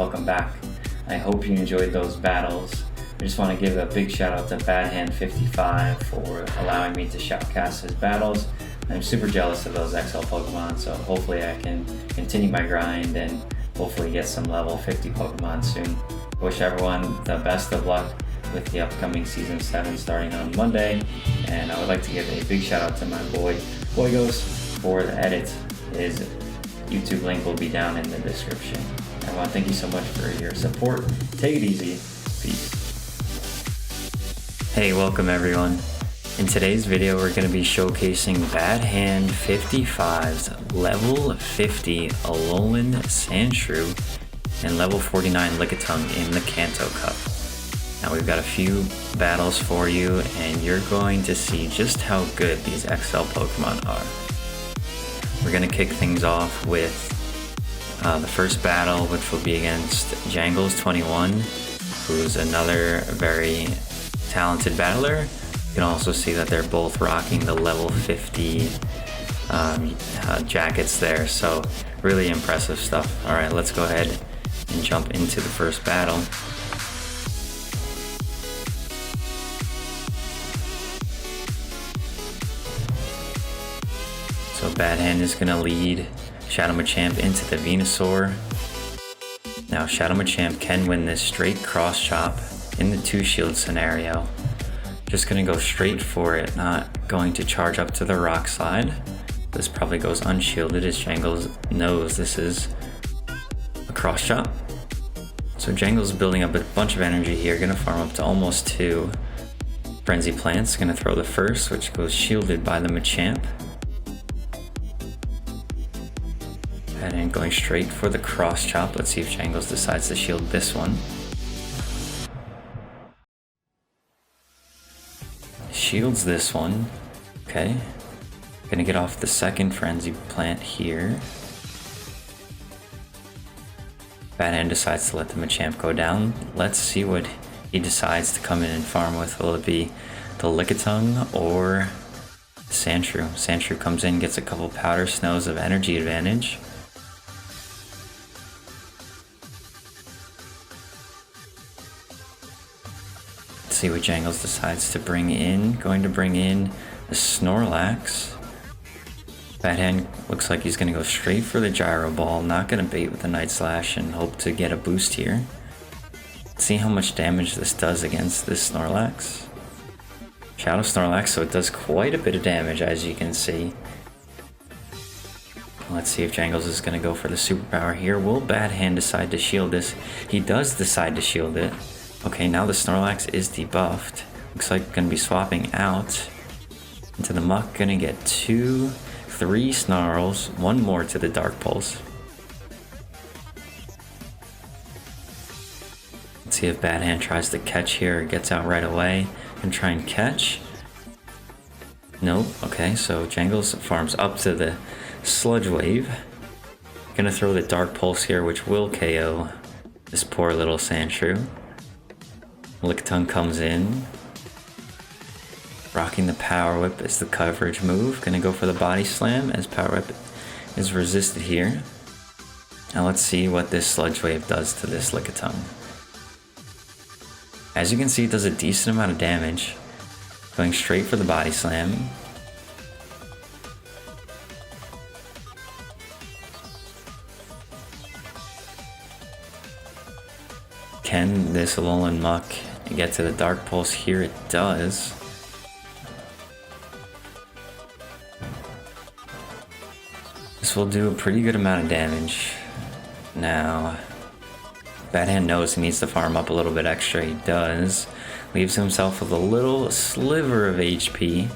welcome back. I hope you enjoyed those battles. I just want to give a big shout out to Badhand55 for allowing me to shoutcast his battles. I'm super jealous of those XL Pokemon, so hopefully I can continue my grind and hopefully get some level 50 Pokemon soon. Wish everyone the best of luck with the upcoming Season 7 starting on Monday, and I would like to give a big shout out to my boy Boygos for the edit. His YouTube link will be down in the description. I want to thank you so much for your support. Take it easy. Peace. Hey, welcome everyone. In today's video, we're going to be showcasing Badhand55's level 50 Alolan Sandshrew and level 49 Lickitung in the Kanto Cup. Now we've got a few battles for you, and you're going to see just how good these XL Pokemon are. We're going to kick things off with the first battle, which will be against Jangles21, who's another very talented battler. You can also see that they're both rocking the level 50 jackets there, so really impressive stuff. Alright, let's go ahead and jump into the first battle. So Badhand is going to lead Shadow Machamp into the Venusaur. Now Shadow Machamp can win this straight cross chop in the 2-shield scenario. Just going to go straight for it, not going to charge up to the rock slide. This probably goes unshielded as Jangles knows this is a cross chop. So Jangles is building up a bunch of energy here, going to farm up to almost 2 Frenzy Plants. Going to throw the first, which goes shielded by the Machamp. And going straight for the cross chop. Let's see if Jangles decides to shield this one. Shields this one. Okay. Gonna get off the second Frenzy Plant here. Badhand decides to let the Machamp go down. Let's see what he decides to come in and farm with. Will it be the Lickitung or the Sandshrew? Sandshrew comes in, gets a couple Powder Snows of energy advantage. See what Jangles decides to bring in. Going to bring in the Snorlax. Badhand looks like he's going to go straight for the Gyro Ball. Not going to bait with the Night Slash and hope to get a boost here. Let's see how much damage this does against this Snorlax. Shadow Snorlax, so it does quite a bit of damage, as you can see. Let's see if Jangles is going to go for the superpower here. Will Badhand decide to shield this? He does decide to shield it. Okay, now the Snorlax is debuffed. Looks like gonna be swapping out into the muck. Gonna get 2, 3 Snarls, 1 more to the Dark Pulse. Let's see if Badhand tries to catch here or gets out right away. Gonna try and catch. Nope. Okay, so Jangles farms up to the Sludge Wave. Gonna throw the Dark Pulse here, which will KO this poor little Sandshrew. Lickitung comes in, rocking the Power Whip as the coverage move. Gonna go for the Body Slam as Power Whip is resisted here. Now let's see what this Sludge Wave does to this Lickitung. As you can see, it does a decent amount of damage. Going straight for the Body Slam. Can this Alolan Muck get to the Dark Pulse here? It does. This will do a pretty good amount of damage. Now, Badhand knows he needs to farm up a little bit extra. He does. Leaves himself with a little sliver of HP.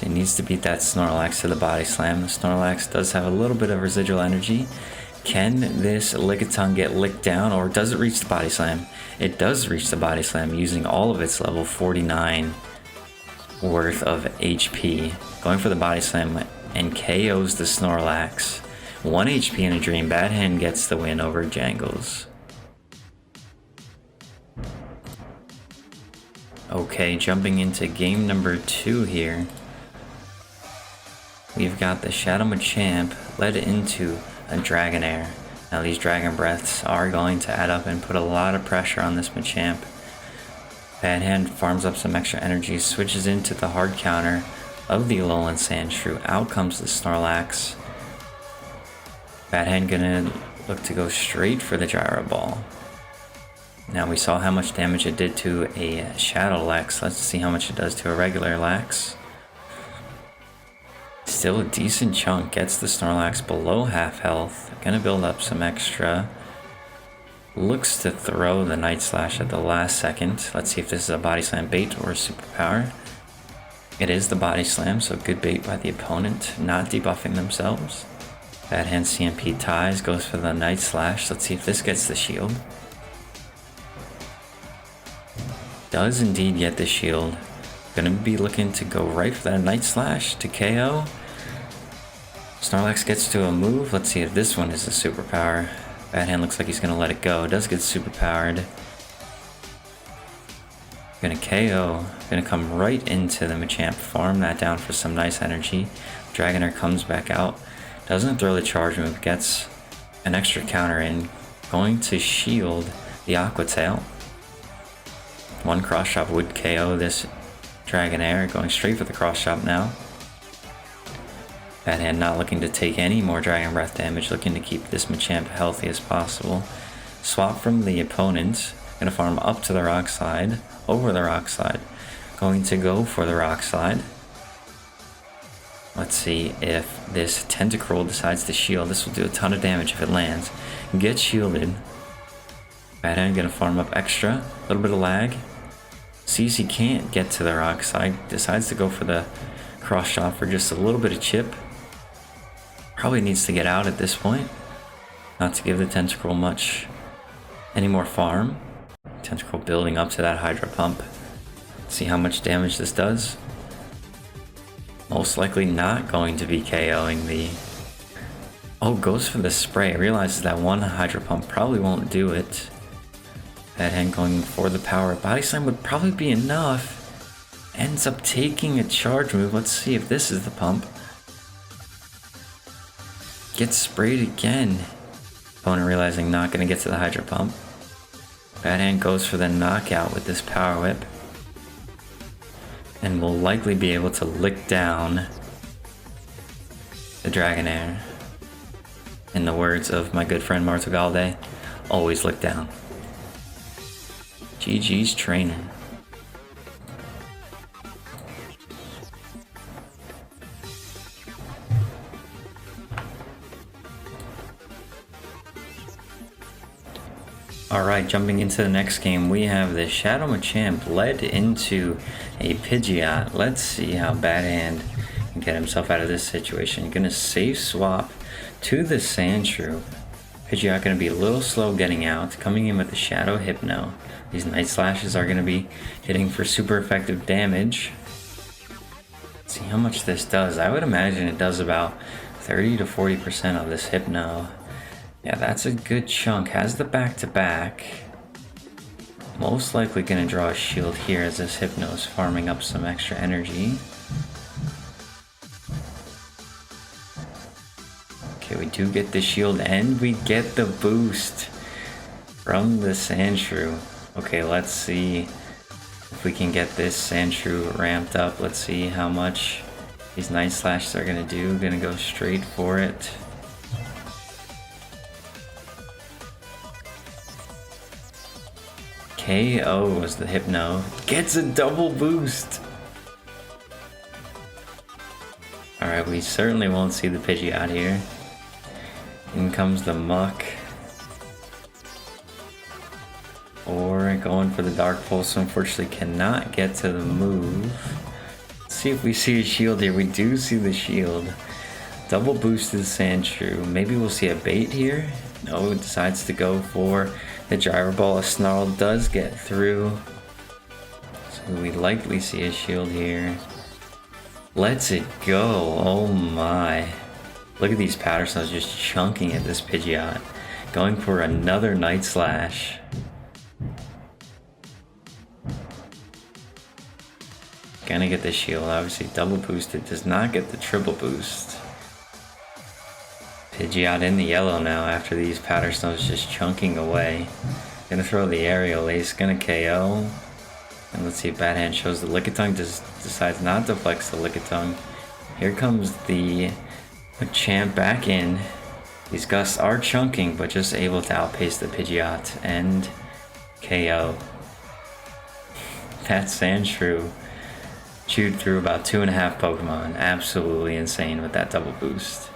He needs to beat that Snorlax to the Body Slam. The Snorlax does have a little bit of residual energy. Can this Lickitung get licked down, or does it reach the Body Slam? It does reach the Body Slam using all of its level 49 worth of HP. Going for the Body Slam and KOs the Snorlax. 1 HP in a dream. Badhand gets the win over Jangles. Okay, jumping into game number 2 here. We've got the Shadow Machamp led into a Dragonair. Now these Dragon Breaths are going to add up and put a lot of pressure on this Machamp. Bad Hand farms up some extra energy, switches into the hard counter of the Alolan Sandshrew. Out comes the Snorlax. Bad Hand gonna look to go straight for the Gyro Ball. Now we saw how much damage it did to a Shadow Lex. Let's see how much it does to a regular Lex. Still a decent chunk. Gets the Snorlax below half health. Gonna build up some extra. Looks to throw the Night Slash at the last second. Let's see if this is a Body Slam bait or a superpower. It is the Body Slam, so good bait by the opponent, not debuffing themselves. Bad Hand CMP ties, goes for the Night Slash. Let's see if this gets the shield. Does indeed get the shield. Gonna be looking to go right for that Night Slash to KO. Snorlax gets to a move. Let's see if this one is a superpower. Bad Hand looks like he's gonna let it go. Does get superpowered. Gonna KO. Gonna come right into the Machamp. Farm that down for some nice energy. Dragonair comes back out. Doesn't throw the charge move. Gets an extra counter in. Going to shield the Aqua Tail. One cross chop would KO this Dragonair, going straight for the cross chop now. Bad Hand not looking to take any more Dragon Breath damage, looking to keep this Machamp healthy as possible. Swap from the opponent, gonna farm up to the Rock Slide, over the Rock Slide. Going to go for the Rock Slide. Let's see if this Tentacruel decides to shield. This will do a ton of damage if it lands. Gets shielded. Bad Hand gonna farm up extra, a little bit of lag. Sees he can't get to the Rock Slide, decides to go for the cross shot for just a little bit of chip. Probably needs to get out at this point, not to give the Tentacruel much any more farm. Tentacruel building up to that Hydro Pump. See how much damage this does. Most likely not going to be KOing the... Oh, goes for the spray. Realizes that one Hydro Pump probably won't do it. Bad Hand going for the power. Body Slam would probably be enough. Ends up taking a charge move. Let's see if this is the pump. Gets sprayed again. Opponent realizing not going to get to the Hydro Pump. Bad Hand goes for the knockout with this Power Whip. And will likely be able to lick down the Dragonair. In the words of my good friend Marto Galde, always lick down. GG's trainer. Alright, jumping into the next game, we have the Shadow Machamp led into a Pidgeot. Let's see how Bad Hand can get himself out of this situation. Gonna safe swap to the Sandshrew. Pidgeot gonna be a little slow getting out, coming in with the Shadow Hypno. These Night Slashes are gonna be hitting for super effective damage. Let's see how much this does. I would imagine it does about 30 to 40% of this Hypno. Yeah, that's a good chunk. Has the back-to-back. Most likely gonna draw a shield here as this Hypno is farming up some extra energy. Okay, we do get the shield and we get the boost from the Sandshrew. Okay, let's see if we can get this Sandshrew ramped up. Let's see how much these Night Slashes are gonna do. Gonna go straight for it. KO was the Hypno. Gets a double boost. Alright, we certainly won't see the Pidgeot here. In comes the Muck. Or going for the Dark Pulse, unfortunately cannot get to the move. Let's see if we see a shield here. We do see the shield. Double boosted Sandshrew. Maybe we'll see a bait here. No, it decides to go for the Gyro Ball. A Snarl does get through. So we likely see a shield here. Let's it go. Oh my. Look at these Powder Stones just chunking at this Pidgeot. Going for another Night Slash. Gonna get the shield. Obviously double boosted. Does not get the triple boost. Pidgeot in the yellow now after these Powder Snows just chunking away. Gonna throw the Aerial Ace, gonna KO. And let's see if Bad Hand shows the Lickitung, decides not to flex the Lickitung. Here comes the Machamp back in. These Gusts are chunking, but just able to outpace the Pidgeot and KO. That Sandshrew chewed through about 2.5 Pokemon. Absolutely insane with that double boost.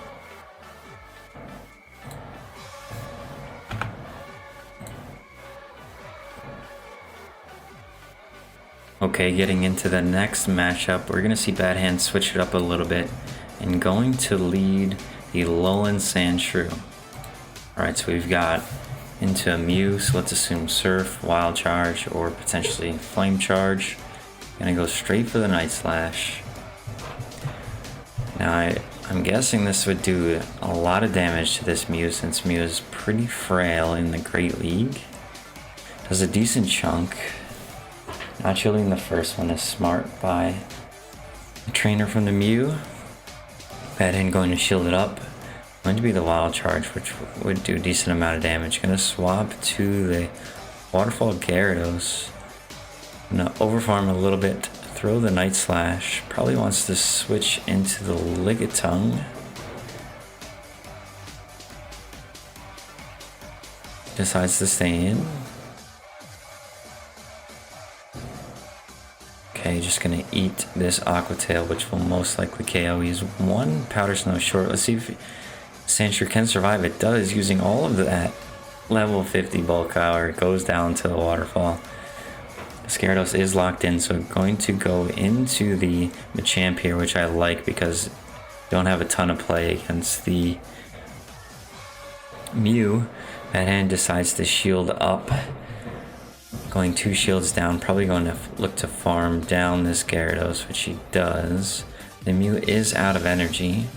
Okay, getting into the next matchup, we're going to see Bad Hand switch it up a little bit and going to lead the Alolan Sandshrew. Alright, so we've got into a Mew, so let's assume Surf, Wild Charge, or potentially Flame Charge. Gonna go straight for the Night Slash. Now I'm guessing this would do a lot of damage to this Mew since Mew is pretty frail in the Great League. Does a decent chunk. Not shielding the first one is smart by the trainer from the Mew. Bad Hand going to shield it up. Going to be the Wild Charge, which would do a decent amount of damage. Gonna swap to the Waterfall Gyarados. Gonna overfarm a little bit, throw the Night Slash. Probably wants to switch into the Lickitung. Decides to stay in. Okay, just gonna eat this Aqua Tail, which will most likely KO. He's one Powder Snow short. Let's see if Sandshrew can survive. It does, using all of that level 50 bulk power. It goes down to the waterfall. Gyarados is locked in, so going to go into the Machamp here, which I like because don't have a ton of play against the Mew. Bad Hand decides to shield up. Going 2 shields down, probably going to look to farm down this Gyarados, which he does. The Mew is out of energy.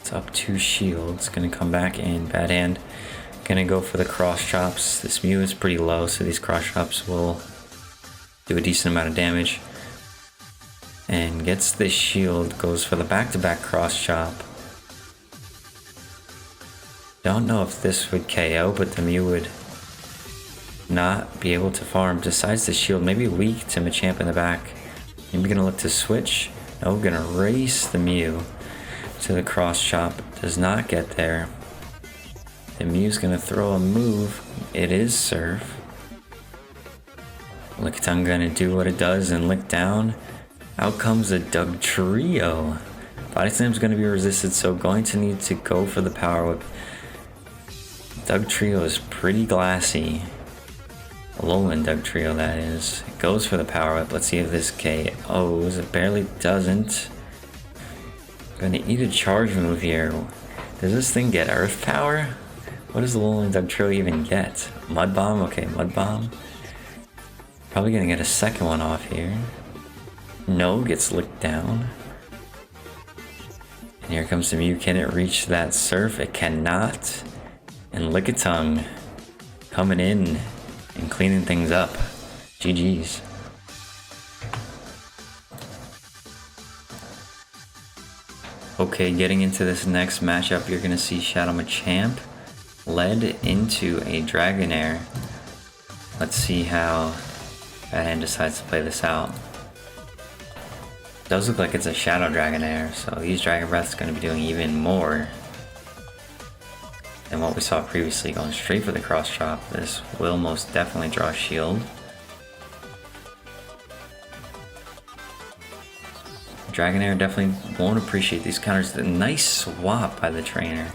It's up 2 shields, gonna come back in. Bad Hand gonna go for the Cross Chops. This Mew is pretty low, so these Cross Chops will do a decent amount of damage. And gets the shield, goes for the back-to-back Cross Chop. Don't know if this would KO, but the Mew would not be able to farm. Decides to shield, maybe weak to Machamp in the back. Maybe gonna look to switch. No, gonna race the Mew to the Cross Chop. Does not get there. The Mew's gonna throw a move. It is Surf. Lickitung gonna do what it does and lick down. Out comes a Dugtrio. Body Slam's gonna be resisted, so going to need to go for the Power Whip. Dugtrio is pretty glassy. Alolan Dugtrio, that is. It goes for the Power Whip. Let's see if this KOs. It barely doesn't. Gonna eat a charge move here. Does this thing get Earth Power? What does Alolan Dugtrio even get? Mud Bomb? Okay, Mud Bomb. Probably gonna get a second one off here. No, gets licked down. And here comes the Mew. Can it reach that Surf? It cannot. And Lickitung coming in and cleaning things up. GG's. Okay, getting into this next matchup, you're gonna see Shadow Machamp led into a Dragonair. Let's see how Bad Hand decides to play this out. Does look like it's a Shadow Dragonair, so these Dragon Breath's gonna be doing even more than what we saw previously, going straight for the Cross Chop. This will most definitely draw a shield. Dragonair definitely won't appreciate these counters. The nice swap by the trainer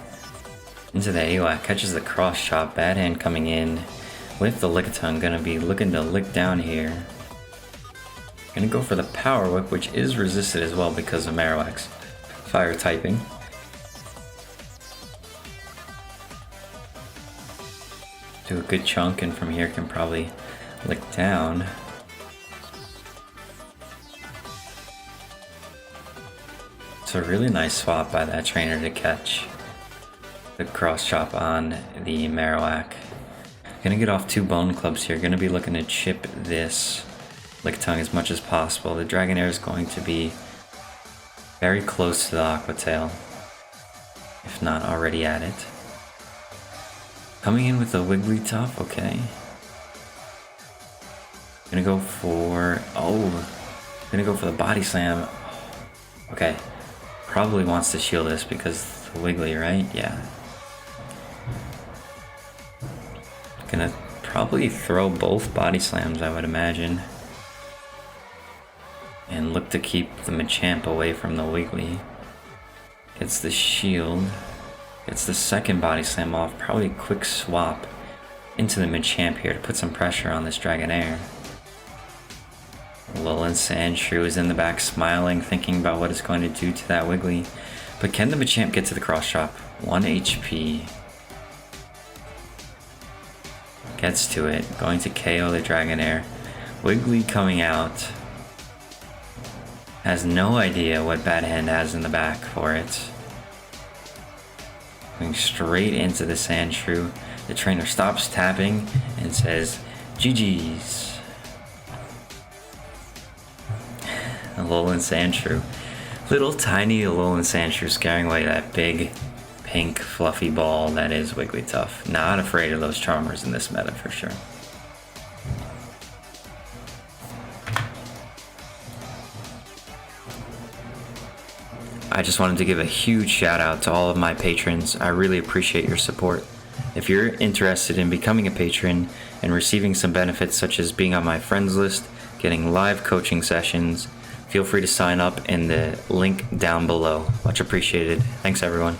into the AWAC, catches the Cross Chop. Bad Hand coming in with the Lickitung, gonna be looking to lick down here. Gonna go for the Power Whip, which is resisted as well because of Marowak's fire typing. Do a good chunk, and from here can probably lick down. It's a really nice swap by that trainer to catch the Cross Chop on the Marowak. Gonna get off 2 Bone Clubs here. Gonna be looking to chip this Lickitung as much as possible. The Dragonair is going to be very close to the Aqua Tail. if not already at it. Coming in with a Wigglytuff, okay. Gonna go for, gonna go for the Body Slam. Okay, probably wants to shield this because the Wiggly, right? Yeah. Gonna probably throw both Body Slams, I would imagine. And look to keep the Machamp away from the Wiggly. Gets the shield. Gets the second Body Slam off. Probably a quick swap into the Machamp here to put some pressure on this Dragonair. Alolan Sandshrew is in the back smiling, thinking about what it's going to do to that Wiggly. But can the Machamp get to the cross chop? 1 HP. Gets to it. Going to KO the Dragonair. Wiggly coming out. Has no idea what Bad Hand has in the back for it. Going straight into the Sandshrew. The trainer stops tapping and says, GG's. Alolan Sandshrew. Little tiny Alolan Sandshrew scaring away that big, pink, fluffy ball that is Wigglytuff. Not afraid of those Charmers in this meta for sure. I just wanted to give a huge shout out to all of my patrons. I really appreciate your support. If you're interested in becoming a patron and receiving some benefits such as being on my friends list, getting live coaching sessions, feel free to sign up in the link down below. Much appreciated. Thanks everyone.